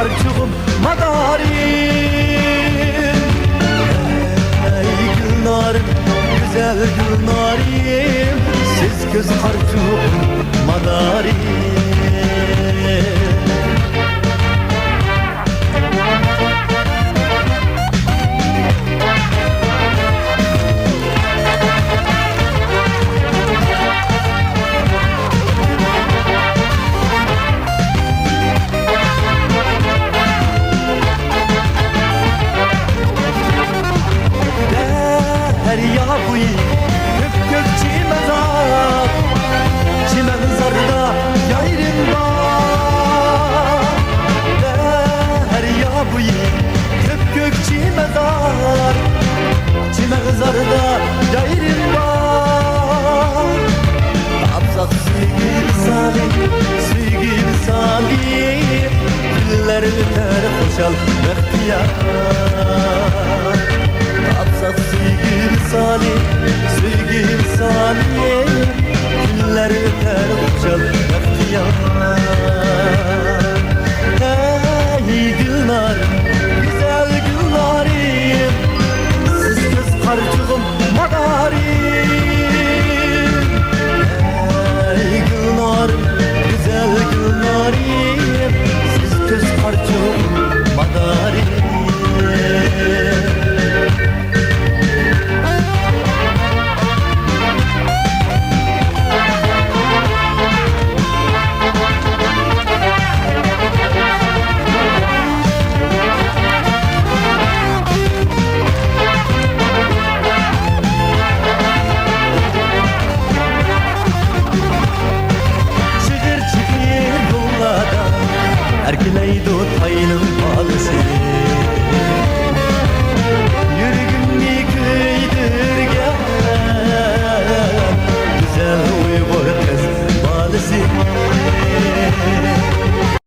karcığım madarim. Ey Gülnarim, güzel Gülnarim, siz kız karcığım madarim. Derya bu gök gök çimezar, çimenzarda yayrım var. Derya bu gök gök çimezar, çimenzarda yayrım var. Abzak süygül salim, güller biter hoşal behtiyar. Abzak süygül salim, güller biter hoşal behtiyar. Ey Gülnarim, güzel Gülnarim, siz kız karcığım madarim. Ey Gülnarim, güzel Gülnarim, siz kız karcığım madarim. Erkineydi